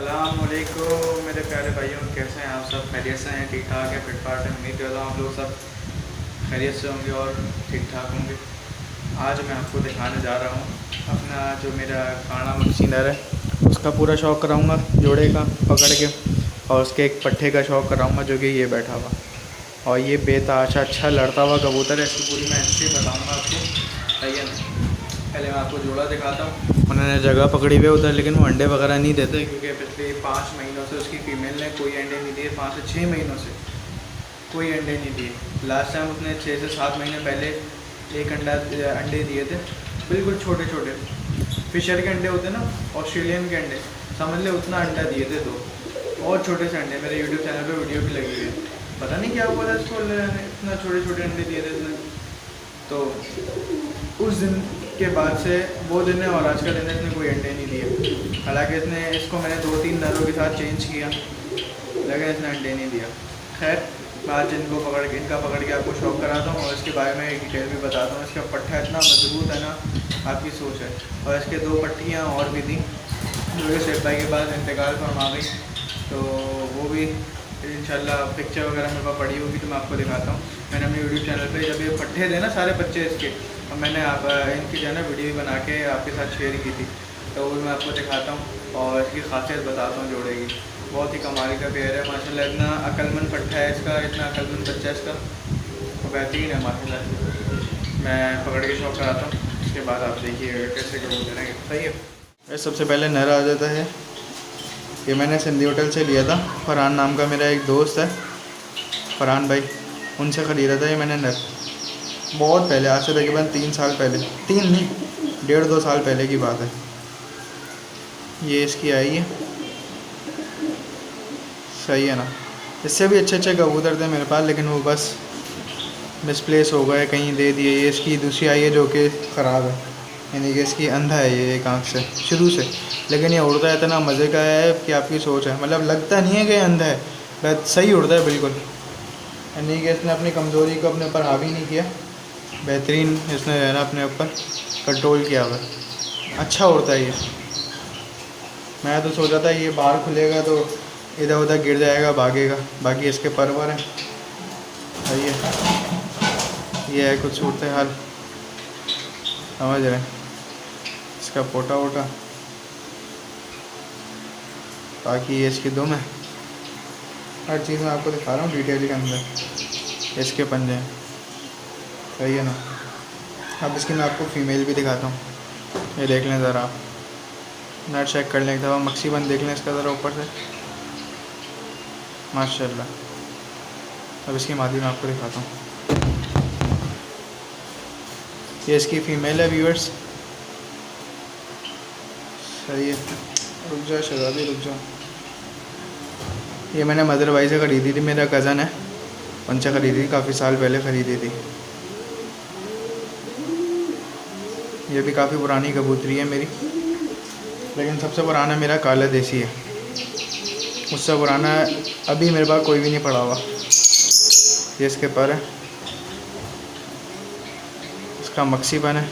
अस्सलामुअलैकुम मेरे प्यारे भाइयों, कैसे हैं आप सब? खैरियत से हैं? ठीक ठाक है? फिट फाट है? उम्मीद करता हूँ आप लोग सब खैरियत से होंगे और ठीक ठाक होंगे। आज मैं आपको दिखाने जा रहा हूँ अपना जो मेरा काड़ा मच्छी नर है उसका पूरा शौक़ कराऊँगा जोड़े का पकड़ के, और उसके एक पट्ठे का शौक़ कराऊँगा जो कि ये बैठा हुआ, और ये बेताशा अच्छा लड़ता हुआ कबूतर है। इसकी पूरी मैं हिस्ट्री बताऊँगा आपको, सही है ना? पहले मैं आपको जोड़ा दिखाता हूँ। उन्होंने जगह पकड़ी हुई उधर, लेकिन वो अंडे वगैरह नहीं देते क्योंकि पिछले 5 महीनों से उसकी फ़ीमेल ने कोई अंडे नहीं दिए। 5 से 6 महीनों से कोई अंडे नहीं दिए। लास्ट टाइम उसने 6 से 7 महीने पहले एक अंडे दिए थे, बिल्कुल छोटे छोटे फिशर के अंडे होते हैं ना, ऑस्ट्रेलियन के अंडे, समझ ले उतना अंडा दिए थे। दो और छोटे से अंडे, मेरे यूट्यूब चैनल पर वीडियो भी लगी हुई है। पता नहीं क्या हुआ था इसको, इतना छोटे छोटे अंडे दिए थे इसने। तो उस दिन के बाद से वो दिन है और आज का दिन है, इसने कोई अंडे नहीं दिए। हालांकि इसको मैंने 2-3 नरों के साथ चेंज किया, लेकिन इसने अंडे नहीं दिया। खैर, मैं आज इनका पकड़ के आपको शौक कराता हूँ और इसके बारे में डिटेल भी बताता हूँ। इसका पट्ठा इतना मजबूत है ना, आपकी सोच है। और इसके 2 पट्टियाँ और भी थी जो कि शेख भाई के बाद इंतकाल फरमा गई, तो वो भी इंशाल्लाह पिक्चर वगैरह मेरे पास पड़ी होगी तो मैं आपको दिखाता हूँ। मैंने अपने यूट्यूब चैनल पे जब ये पट्ठे थे ना सारे बच्चे इसके, और मैंने इनकी जो है ना वीडियो बना के आपके साथ शेयर की थी, तो वो मैं आपको दिखाता हूँ और इसकी खासियत बताता हूँ जोड़े की। बहुत ही कमाल का पेयर है माशाल्लाह, इतना अक्लमंद पट्ठा है इसका, इतना अक्लमंद बच्चा है इसका, तो बेहतरीन है माशाल्लाह। मैं पकड़ के शौक कराता हूँ, उसके बाद आप देखिए कैसे कबूतर हैं। सही है। सबसे पहले नर आ जाता है, ये मैंने सिंधी होटल से लिया था। फरहान नाम का मेरा एक दोस्त है, फरहान भाई, उनसे ख़रीदा था ये मैंने नर, बहुत पहले, आज से तकरीबन 3 साल पहले, 3 नहीं 1.5-2 साल पहले की बात है। ये इसकी आई है, सही है ना? इससे भी अच्छे अच्छे कबूतर थे मेरे पास, लेकिन वो बस मिसप्लेस हो गए, कहीं दे दिए। ये इसकी दूसरी आई है जो कि ख़राब है, यानी कि इसकी अंधा है ये एक आँख से शुरू से, लेकिन ये उड़ता है इतना मज़े का है कि आपकी सोच है, मतलब लगता नहीं है कि अंधा है, बस सही उड़ता है बिल्कुल। यानी कि इसने अपनी कमज़ोरी को अपने ऊपर हावी नहीं किया, बेहतरीन इसने है ना अपने ऊपर कंट्रोल किया हुआ, अच्छा उड़ता है ये। मैं तो सोचा था ये बाहर खुलेगा तो इधर उधर गिर जाएगा, भागेगा, बाकी इसके परवर हैं। सही है, ये है कुछ सूरत हाल, समझ रहे हैं? इसका पोटा वोटा, बाकी ये इसकी दुम है, हर चीज़ मैं आपको दिखा रहा हूँ डिटेल के अंदर। इसके पंजे हैं, सही है ना? अब इसकी मैं आपको फ़ीमेल भी दिखाता हूँ, ये देख लें ज़रा आप, नट चेक कर लें एक दफ़ा, मक्सी बंद देख लें इसका ज़रा ऊपर से, माशाल्लाह। अब इसकी मादी मैं आपको दिखाता हूँ, ये इसकी फ़ीमेल है व्यूअर्स। सही है, रुक जाओ शहजादी रुक जाओ। ये मैंने मदर भाई से ख़रीदी थी, मेरा कज़न है, उनसे ख़रीदी थी, काफ़ी साल पहले ख़रीदी थी। ये भी काफ़ी पुरानी कबूतरी है मेरी, लेकिन सबसे पुराना मेरा काला देसी है, उससे पुराना अभी मेरे पास कोई भी नहीं पड़ा हुआ। ये इसके पर है, इसका मक्सी बन है,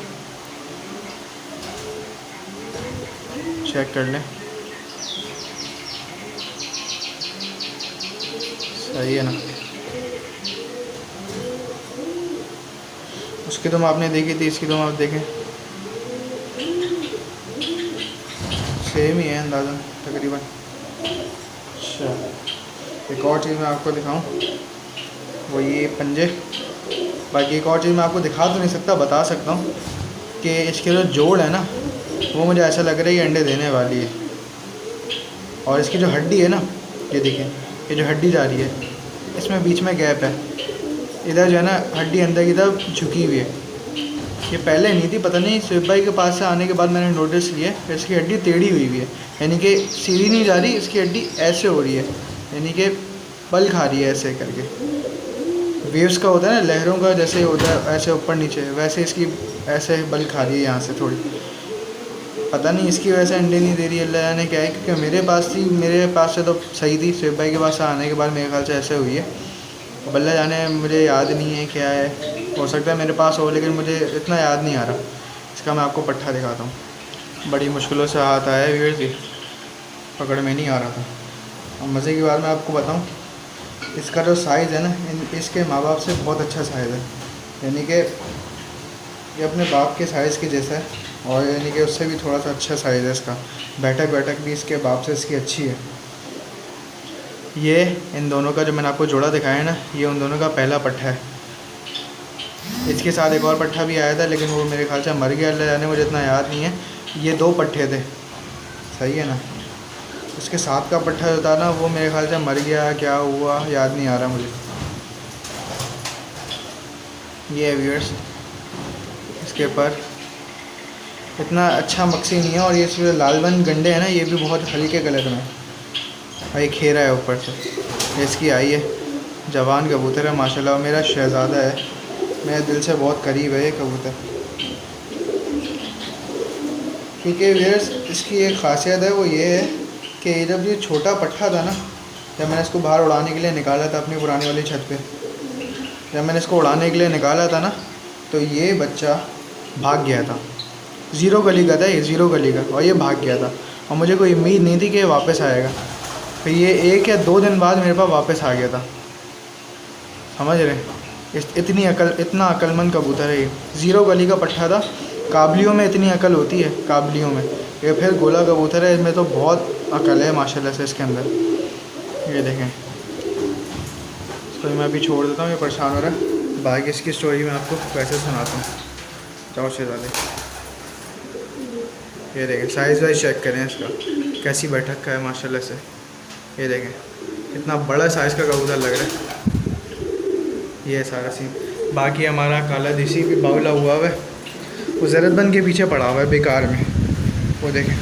चेक कर लें, सही है ना? उसकी तो आपने देखी थी, इसकी तो आप देखें सेम ही है अंदाज़ा तकरीबन। अच्छा, एक और चीज़ मैं आपको दिखाऊं, वो ये पंजे। बाकी एक और चीज़ मैं आपको दिखा तो नहीं सकता, बता सकता हूँ कि इसके जो जोड़ है ना, वो मुझे ऐसा लग रहा है ये अंडे देने वाली है। और इसकी जो हड्डी है ना, ये देखिए, ये जो हड्डी जा रही है, इसमें बीच में गैप है, इधर जो है ना हड्डी अंदर की तरफ झुकी हुई है। ये पहले नहीं थी, पता नहीं स्विप भाई के पास से आने के बाद मैंने नोटिस किया, इसकी हड्डी टेढ़ी हुई हुई है, यानी कि सीधी नहीं जा रही, इसकी हड्डी ऐसे हो रही है, यानी कि बल खा रही है ऐसे करके। वेव्स का होता है ना, लहरों का जैसे होता है ऐसे ऊपर नीचे, वैसे इसकी ऐसे बल खा रही है यहाँ से थोड़ी। पता नहीं इसकी वजह से अंडे नहीं दे रही है, अल्लाह जाने क्या है, क्योंकि मेरे पास थी, मेरे पास से तो सही थी, स्विप भाई के पास से आने के बाद मेरे ख्याल से ऐसे हुई है। अल्लाह जाने, मुझे याद नहीं है क्या है, हो सकता है मेरे पास हो, लेकिन मुझे इतना याद नहीं आ रहा। इसका मैं आपको पट्ठा दिखाता हूँ, बड़ी मुश्किलों से हाथ आया है व्यूअर्स जी। पकड़ में नहीं आ रहा था। अब मज़े की बात मैं आपको बताऊं, इसका जो साइज़ है ना, इसके माँ बाप से बहुत अच्छा साइज़ है। यानी कि ये अपने बाप के साइज़ के जैसा है, और यानी कि उससे भी थोड़ा सा अच्छा साइज़ है इसका। बैठक भी इसके बाप से इसकी अच्छी है। ये इन दोनों का जो मैंने आपको जोड़ा दिखाया है ना, ये उन दोनों का पहला पट्ठा है। इसके साथ एक और पट्ठा भी आया था, लेकिन वो मेरे ख्याल से मर गया, अल्लाह जाने, मुझे इतना याद नहीं है। ये 2 पट्ठे थे, सही है ना। इसके साथ का पट्ठा जो था ना, वो मेरे ख्याल से मर गया, क्या हुआ याद नहीं आ रहा मुझे। ये है व्यूअर्स, इसके ऊपर इतना अच्छा मक्सी नहीं है, और ये जो लालबन गंडे हैं ना, ये भी बहुत हल्के कलर में है। एक खेरा है ऊपर से, इसकी आई है। जवान कबूतर है माशाल्लाह, मेरा शहज़ादा है, मेरे दिल से बहुत करीब है ये कबूतर। क्योंकि व्यूअर्स इसकी एक ख़ासियत है, वो ये है कि जब ये छोटा पट्ठा था ना, जब मैंने इसको बाहर उड़ाने के लिए निकाला था अपनी पुरानी वाली छत पे, जब मैंने इसको उड़ाने के लिए निकाला था ना, तो ये बच्चा भाग गया था। 0 गली का था ये, 0 गली का, और ये भाग गया था। और मुझे कोई उम्मीद नहीं थी कि ये वापस आएगा। फिर ये 1 या 2 दिन बाद मेरे पास वापस आ गया था। समझ रहे, इतना अक्लमंद कबूतर है ये। 0 गली का पट्ठा था। काबलियों में इतनी अकल होती है, काबलियों में। ये फिर गोला कबूतर है, इसमें तो बहुत अकल है माशाल्लाह से इसके अंदर। ये देखें, इसको मैं अभी छोड़ देता हूँ, ये परेशान हो रहा है। बाकी इसकी स्टोरी मैं आपको कैसे सुनाता हूँ। जाओ शहज़ादे, ये देखें, साइज़ वाइज चेक करें इसका, कैसी बैठक का है माशाल्लाह से। ये देखें, कितना बड़ा साइज़ का कबूतर लग रहा है। ये है सारा सीन। बाकी हमारा काला देसी भी बावला हुआ है, वो ज़रतबंद के पीछे पड़ा हुआ है बेकार में। वो देखें,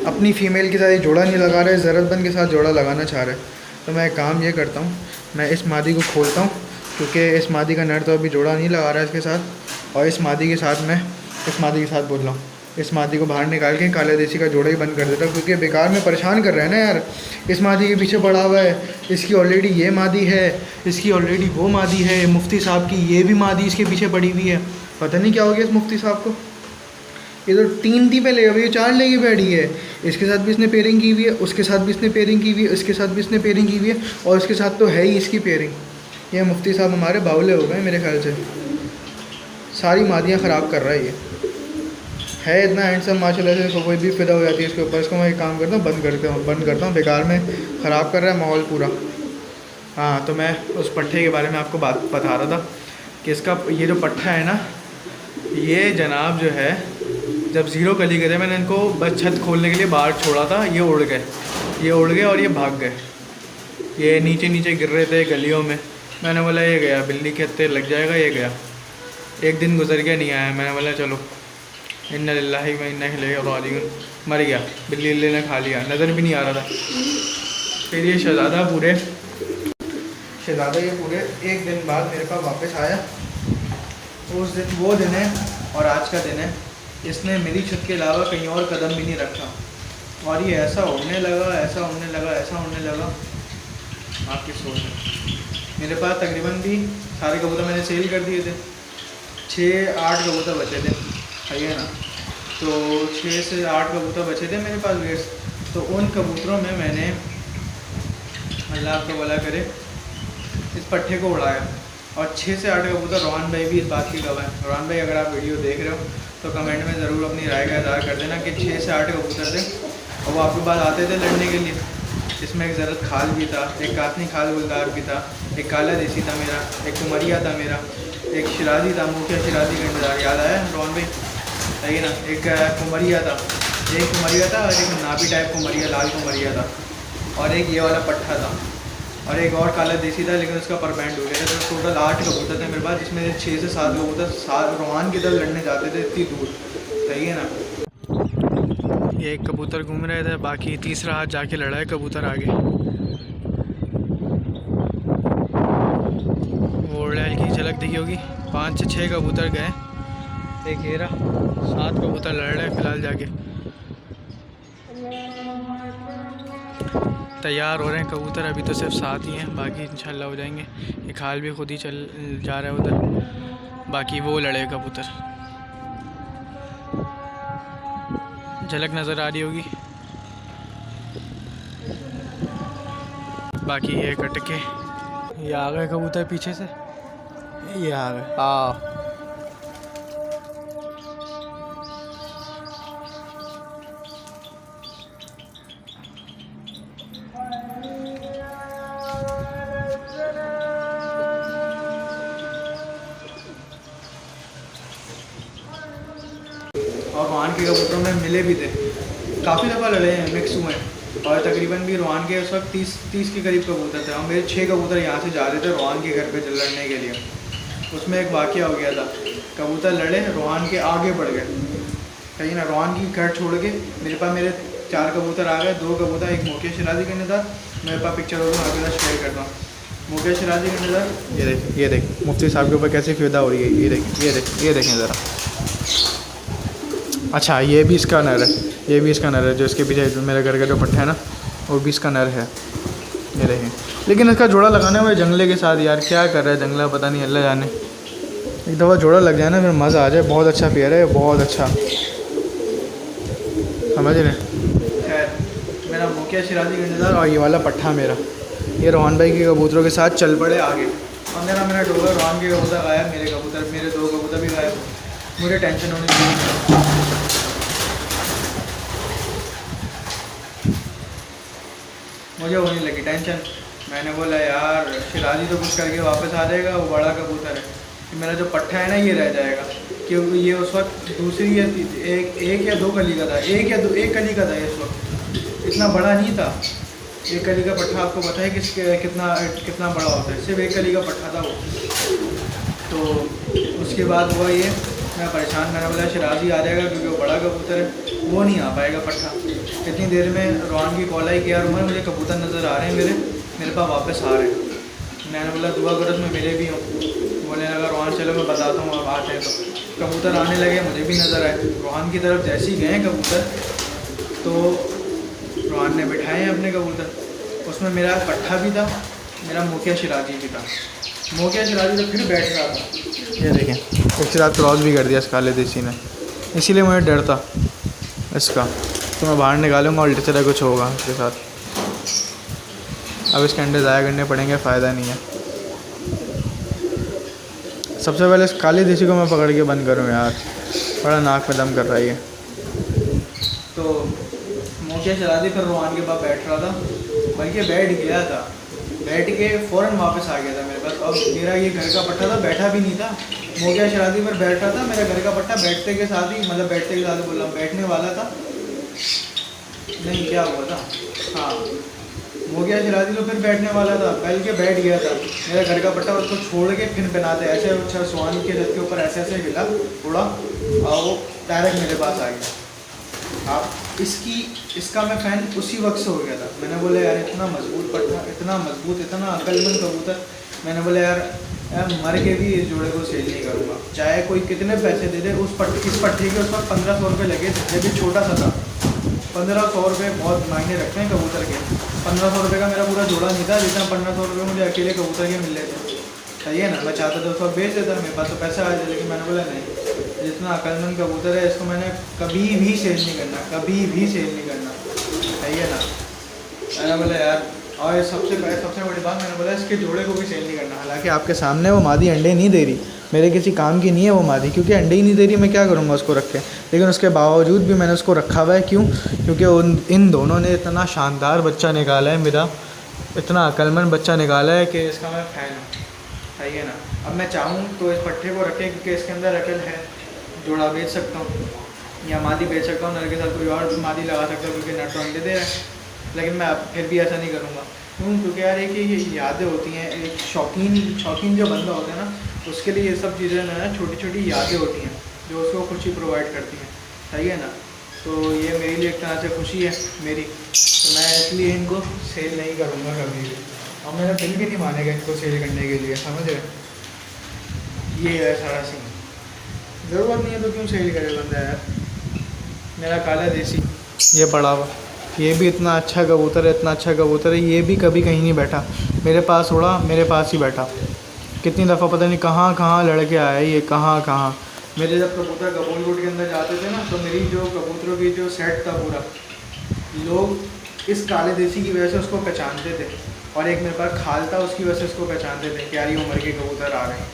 अपनी फ़ीमेल के साथ ये जोड़ा नहीं लगा रहा है, ज़रतबंद के साथ जोड़ा लगाना चाह रहा है। तो मैं एक काम ये करता हूँ, मैं इस मादी को खोलता हूँ, क्योंकि इस मादी का नर तो अभी जोड़ा नहीं लगा रहा है इसके साथ। और इस मादी के साथ मैं इस मादी के साथ बोल रहा हूँ, इस मादी को बाहर निकाल के काले देसी का जोड़ा ही बंद कर देता हूँ, क्योंकि बेकार में परेशान कर रहा है ना यार। इस मादी के पीछे पड़ा हुआ है, इसकी ऑलरेडी ये मादी है, इसकी ऑलरेडी वो मादी है, मुफ्ती साहब की ये भी मादी इसके पीछे पड़ी हुई है। पता नहीं क्या हो गया इस मुफ्ती साहब को। ये तो 3 थी पहले, अभी 4 लेके बैठी है। इसके साथ भी इसने पेयरिंग की हुई है, उसके साथ भी इसने पेयरिंग की हुई है, इसके साथ भी इसने पेयरिंग की हुई है, और उसके साथ तो है ही इसकी पेयरिंग। ये मुफ्ती साहब हमारे बावले हो गए मेरे ख्याल से, सारी मादियाँ ख़राब कर रहा है ये। है इतना हैंडसम माशाल्लाह से, कोई भी फिदा हो जाती है इसके ऊपर। इसको मैं एक काम करता हूँ, बंद करता हूँ, बेकार में ख़राब कर रहा है माहौल पूरा। हाँ, तो मैं उस पट्ठे के बारे में आपको बात बता रहा था कि इसका ये जो पट्ठा है ना, ये जनाब जो है, जब 0 गली गए थे, मैंने इनको बस छत खोलने के लिए बाहर छोड़ा था, ये उड़ गए और ये भाग गए। ये नीचे गिर रहे थे गलियों में। मैंने बोला ये गया, बिल्ली के हत्थे लग जाएगा, ये गया। एक दिन गुजर गया, नहीं आया। मैंने बोला चलो इन्ना लिल्लाहि व इन्ना इलैहि राजिऊन, मर गया, बिल्ली ने खा लिया, नज़र भी नहीं आ रहा था। फिर ये शहज़ादा ये पूरे 1 दिन बाद मेरे पास वापस आया। उस दिन वो दिन है और आज का दिन है, इसने मेरी छत के अलावा कहीं और कदम भी नहीं रखा। और ये ऐसा उड़ने लगा, आपकी सोच है। मेरे पास तकरीबन भी सारे कबूतर मैंने सेल कर दिए थे। 6-8 कबूतर बचे थे, सही है ना। तो 6 से 8 कबूतर बचे थे मेरे पास वेट्स। तो उन कबूतरों में मैंने, अल्लाह आपको भला करे, इस पट्ठे को उड़ाया। और 6 से 8 कबूतर, रोहन भाई भी इस बात की गवाह है। रोहन भाई, अगर आप वीडियो देख रहे हो तो कमेंट में ज़रूर अपनी राय का इज़हार कर देना कि 6 से 8 कबूतर थे और वो आपके पास आते थे लड़ने के लिए। इसमें एक ज़रत खाल भी था, एक कातनी खाल गुलदार भी था, एक काला देसी था मेरा, एक कुमरिया था मेरा, एक शिराजी था, मुखिया शिराजी का इंतज़ार, याद आया रोहन भाई, सही है ना। एक कुमरिया था और एक नाबी टाइप कुमरिया, लाल कुमरिया था, और एक ये वाला पट्ठा था, और एक और काला देसी था, लेकिन उसका परबैंड हो गया था। तो टोटल 8 कबूतर थे मेरे पास, जिसमें 6 से 7 कबूतर रोहान की तरफ लड़ने जाते थे इतनी दूर, सही है ना। ये एक कबूतर घूम रहे थे, बाकी तीसरा हाथ जाके लड़ा है कबूतर आगे। वो उड़ाल की झलक दिखी होगी। 5 से 6 कबूतर गए, एक घेरा, 7 कबूतर लड़ रहे हैं फिलहाल जाके। तैयार हो रहे हैं कबूतर, अभी तो सिर्फ 7 ही हैं, बाकी इंशाल्लाह हो जाएंगे। ये खाल भी खुद ही चल जा रहा है उधर, बाकी वो लड़े कबूतर। झलक नज़र आ रही होगी। बाकी ये कट के ये आ गए कबूतर पीछे से, ये आ गए। हाँ और रोहान के कबूतरों में मिले भी थे, काफ़ी दफ़ा लड़े हैं, मिक्स हुए हैं। और तकरीबन भी रोहान के उस वक्त 30 के करीब कबूतर थे। और मेरे 6 कबूतर यहाँ से जा रहे थे रोहान के घर पे लड़ने के लिए। उसमें एक वाक़या हो गया था, कबूतर लड़े, रोहान के आगे बढ़ गए कहीं ना, रोहान की घर छोड़ के मेरे पास मेरे 4 कबूतर आ गए। 2 कबूतर, एक मोकिया शिराजी के नज़र, मेरे पास पिक्चर होगी मैं आपके साथ शेयर करता हूँ। मोकिया शिराजी के नज़र, ये देख मुफ्ती साहब के ऊपर कैसे फिदा हो रही है, ये देखें ज़रा। अच्छा ये भी इसका नर है, ये भी इसका नर है, जो इसके पीछे मेरे घर का जो पट्टा है ना, वो भी इसका नर है, ये देखें। लेकिन इसका जोड़ा लगाने हुआ जंगले के साथ, यार क्या कर रहा है जंगला, पता नहीं, अल्लाह जाने। एक दफ़ा जोड़ा लग जाए ना फिर मज़ा आ जाए। बहुत अच्छा पेयर है, बहुत अच्छा, समझ रहे। खैर मेरा मोकिया शिराजी का नज़र और ये वाला पट्ठा मेरा, ये रोहान भाई के कबूतरों के साथ चल पड़े आगे। और मेरा डोगर रोहान के कबूतर गायब, मेरे 2 कबूतर भी गायब। मुझे टेंशन होने लगी, मुझे होने लगी टेंशन। मैंने बोला यार शिराजी तो कुछ करके वापस आ जाएगा, वो बड़ा कबूतर है, मेरा जो पट्ठा है ना ये रह जाएगा। क्योंकि ये उस वक्त दूसरी या एक या 2 कली का था, एक कली का था ये उस वक्त, इतना बड़ा नहीं था। 1 कली का पट्ठा आपको पता है कितना बड़ा होता है, सिर्फ 1 कली का पट्ठा था वो। तो उसके बाद हुआ ये, मैं परेशान, मैंने बोला शिराजी आ जाएगा क्योंकि वो बड़ा कबूतर है, वो नहीं आ पाएगा पट्ठा। इतनी देर में रोहान की कॉल आई कि यार उमर मुझे कबूतर नज़र आ रहे हैं, मेरे पास वापस आ रहे हैं। मैंने बोला दुआ करो मैं मिले भी हूँ। बोलने लगा रोहान चलो मैं बताता हूँ अब आते हैं। तो कबूतर आने लगे, मुझे भी नज़र आए। रोहान की तरफ जैसे ही गए कबूतर तो रोहान ने बिठाए हैं अपने कबूतर, उसमें मेरा पट्ठा भी था, मेरा मोकिया शिराजी भी था। मोकिया शिराजी तो फिर बैठ रहा था, ये देखें एक रात क्रॉस भी कर दिया इस काले देसी ने, इसीलिए मुझे डर था इसका। तो मैं बाहर निकालूंगा उल्टे तरह कुछ होगा उसके साथ। अब इसके अंडे ज़ाया करने पड़ेंगे, फ़ायदा नहीं है। सबसे पहले इस काले देसी को मैं पकड़ के बंद करूँ यार, बड़ा नाक में दम कर रहा है ये। तो मोकिया शिराजी फिर रोहान के पास बैठ रहा था, बल्कि बैठ गया था, बैठ के फ़ौरन वापस आ गया था मेरे पास। अब मेरा ये घर का पट्टा था, बैठा भी नहीं था, मोकिया शिराजी पर बैठ रहा था। मेरा घर का पट्टा बैठते के साथ ही, मतलब बैठते के साथ ही बोल रहा हूँ, बैठने वाला था नहीं, क्या हुआ था, हाँ मोकिया शिराजी तो फिर बैठने वाला था, बल्कि बैठ गया था। मेरा घर का पट्टा उसको छोड़ के फिर बनाते ऐसे अच्छा सुहान के छत के ऊपर ऐसे हिला थोड़ा, और वो डायरेक्ट मेरे पास आ गया। आप इसका मैं फ़ैन उसी वक्त से हो गया था। मैंने बोला यार इतना मजबूत पट्टा, इतना मजबूत, इतना अक्लमंद कबूतर, मैंने बोला यार मर के भी इस जोड़े को सेल नहीं करूँगा, चाहे कोई कितने पैसे दे दे। इस पट्टे के उस वक्त 1500 रुपये लगे, जब भी छोटा सा था। 1500 रुपये बहुत मायने रखते हैं कबूतर के। 1500 रुपये का मेरा पूरा जोड़ा नहीं था, जितना 1500 रुपये मुझे अकेले कबूतर के मिल रहे थे। सही है ना, मैं चाहता था उसको बेच देता, मेरे पास तो पैसा आ जाए, लेकिन मैंने बोला नहीं, जितना अक्लमंद कबूतर है इसको मैंने कभी भी सेल नहीं करना, कभी भी सेल नहीं करना। सही है ना, मैंने बोला यार। और सबसे बड़ी बात, मैंने बोला इसके जोड़े को भी सेल नहीं करना। हालांकि आपके सामने वो मादी अंडे नहीं दे रही, मेरे किसी काम की नहीं है वो मादी, क्योंकि अंडे ही नहीं दे रही, मैं क्या करूँगा उसको रख के। लेकिन उसके बावजूद भी मैंने उसको रखा हुआ है। क्यों? क्योंकि इन दोनों ने इतना शानदार बच्चा निकाला है, मेरा इतना अक्लमंद बच्चा निकाला है कि इसका मैं फ़ैन हूँ। सही है ना, अब मैं चाहूँ तो इस पट्टे को रखें क्योंकि इसके अंदर अकल है, जोड़ा बेच सकता हूँ या मादी बेच सकता हूँ, नर के साथ कोई और मादी लगा सकता हूँ, क्योंकि नर तो अंडे दे रहा है। लेकिन मैं फिर भी ऐसा नहीं करूँगा। क्यों? क्योंकि यार एक ये यादें होती हैं, एक शौकीन जो बंदा होता है ना, उसके लिए ये सब चीज़ें ना छोटी छोटी यादें होती हैं जो उसको खुशी प्रोवाइड करती हैं। सही है ना, तो ये मेरे लिए एक तरह से खुशी है मेरी, तो मैं इसलिए इनको सेल नहीं करूँगा कभी भी, और मेरा दिल भी नहीं मानेगा इनको सेल करने के लिए। समझ रहे? ये है सारा सीन। ज़रूरत नहीं है तो क्यों सेल करे बंदा यार। मेरा काला देसी ये बड़ा हुआ, ये भी इतना अच्छा कबूतर है, इतना अच्छा कबूतर है। ये भी कभी कहीं नहीं बैठा, मेरे पास उड़ा, मेरे पास ही बैठा। कितनी दफ़ा पता नहीं कहाँ लड़के आया ये, कहाँ। मेरे जब कबूतर कबूल कोट के अंदर जाते थे ना, तो मेरी जो कबूतरों की जो सेट था पूरा, लोग इस काले देसी की वजह से उसको पहचानते थे, और एक मेरे पास खाल था, उसकी वजह से उसको पहचानते थे कि यार ये उम्र के कबूतर आ रहे हैं।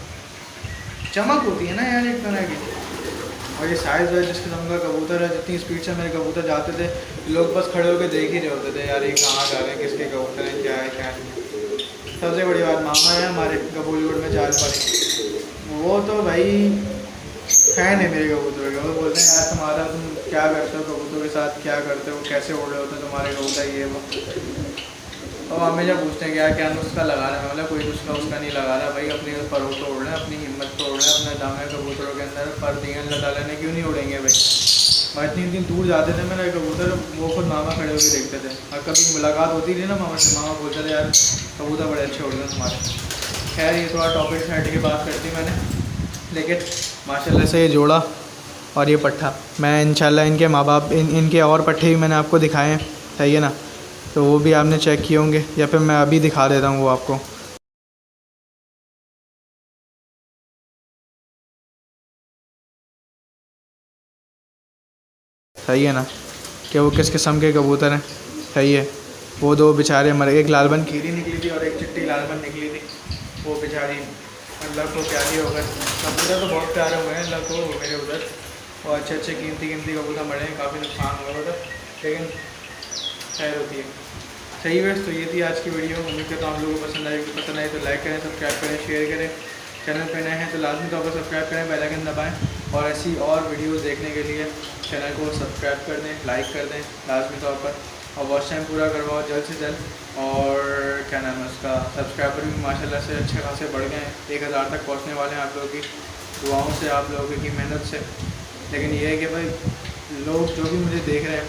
चमक होती है ना यार एक तरह की। और ये साइज़ है जिस किस्म का कबूतर है, जितनी स्पीड से मेरे कबूतर जाते थे, लोग बस खड़े होकर देख ही रहे होते थे यार ये कहाँ जा रहे हैं, किसके कबूतर हैं, क्या है क्या नहीं। सबसे बड़ी बात, मामा है हमारे कबूलगढ़ में जाल वाले, वो तो भाई फ़ैन है मेरे कबूतर का। वो बोलते हैं यार तुम्हारा, तुम क्या करते हो कबूतरों के साथ, क्या करते हो, कैसे उड़ रहे होते हैं तुम्हारे कबूतर, ये वो। और हमेशा पूछते हैं कि यार क्या नुस्खा लगा रहे हैं, मतलब कोई नुस्खा उसका नहीं लगा रहा भाई, अपनी परों तो उड़ रहे हैं, अपनी हिम्मत तो उड़ रहे हैं, अपने दम है कबूतरों के अंदर, पर दिए अल्लाह ताला ने, क्यों नहीं उड़ेंगे भाई। मैं इतनी दिन दूर जाते थे मेरे कबूतर, वो खुद मामा खड़े होकर देखते थे, और कभी मुलाकात होती थी ना मामा से, मामा बोलते थे यार कबूतर बड़े अच्छे उड़ रहे हैं तुम्हारे। खैर ये थोड़ा टॉपिक से हट के बात करती मैंने, लेकिन माशाल्लाह से ये जोड़ा और ये पट्ठा, मैं इंशाल्लाह इनके माँ बाप इनके और पट्ठे भी मैंने आपको दिखाए हैं, सही है ना, तो वो भी आपने चेक किए होंगे, या फिर मैं अभी दिखा देता हूँ वो आपको, सही है ना, कि वो किस किस्म के कबूतर हैं, सही है। वो दो बेचारे मर, एक लालबन खीरी निकली थी और एक चिट्टी लालबन निकली थी, वो बेचारी, अल्लाह को प्यारी हो गए। कबूतर तो बहुत प्यारे हुए हैं अल्लाह को मेरे उधर, और अच्छे अच्छे कीमती कबूतर मरे हैं, काफ़ी नुकसान हुआ उधर, लेकिन खैर होती है। सही है, तो ये थी आज की वीडियो। उम्मीद करता हूँ आप लोगों को पसंद आएगी, पसंद आई तो लाइक करें, सब्सक्राइब करें, शेयर करें। चैनल पर नए हैं तो लाजमी तौर पर सब्सक्राइब करें, बेल आइकन दबाएं, और ऐसी और वीडियोस देखने के लिए चैनल को सब्सक्राइब कर दें, लाइक कर दें लाजमी तौर पर, और वॉच टाइम पूरा करवाओ जल्द से जल्द। और क्या नाम है उसका, सब्सक्राइबर भी माशाल्लाह से अच्छे खासे बढ़ गए हैं, 1000 तक पहुँचने वाले हैं आप लोगों की दुआओं से, आप लोगों की मेहनत से। लेकिन ये है कि भाई लोग जो भी मुझे देख रहे हैं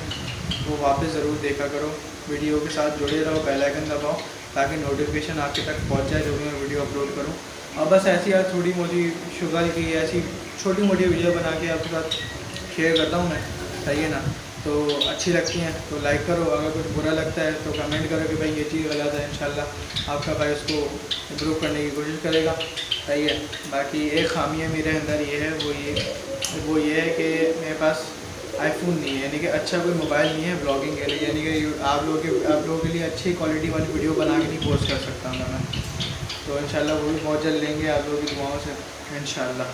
वो वापस ज़रूर देखा करो, वीडियो के साथ जुड़े रहो, बेल आइकन दबाओ ताकि नोटिफिकेशन आपके तक पहुंच जाए जो भी मैं वीडियो अपलोड करूं। और बस ऐसी यार थोड़ी मोटी शुगर की ऐसी छोटी मोटी वीडियो बना के आपके साथ शेयर करता हूं मैं, सही है ना, तो अच्छी लगती हैं तो लाइक करो, अगर कुछ बुरा लगता है तो कमेंट करो कि भाई ये चीज़ गलत है, इंशाल्लाह आपका भाई उसको इम्प्रूव करने की कोशिश करेगा, सही है। बाकी एक खामी है मेरे अंदर, ये है वो ये है कि मेरे पास आईफोन नहीं है, यानी कि अच्छा कोई मोबाइल नहीं है ब्लॉगिंग के लिए, यानी कि आप लोगों के लिए अच्छी क्वालिटी वाली वीडियो बना के नहीं पोस्ट कर सकता मैं। तो इंशाल्लाह वो भी बहुत जल्द लेंगे आप लोगों की दुआओं से इंशाल्लाह।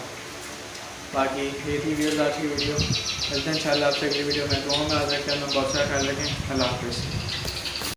बाकी ये थी वीडियो आज की वीडियो, मिलते हैं इंशाल्लाह आपसे अगली वीडियो में। दुआ में आज रखते हैं, बहुत सारा ख्याल रखें, अल्लाह हाफ़िज़।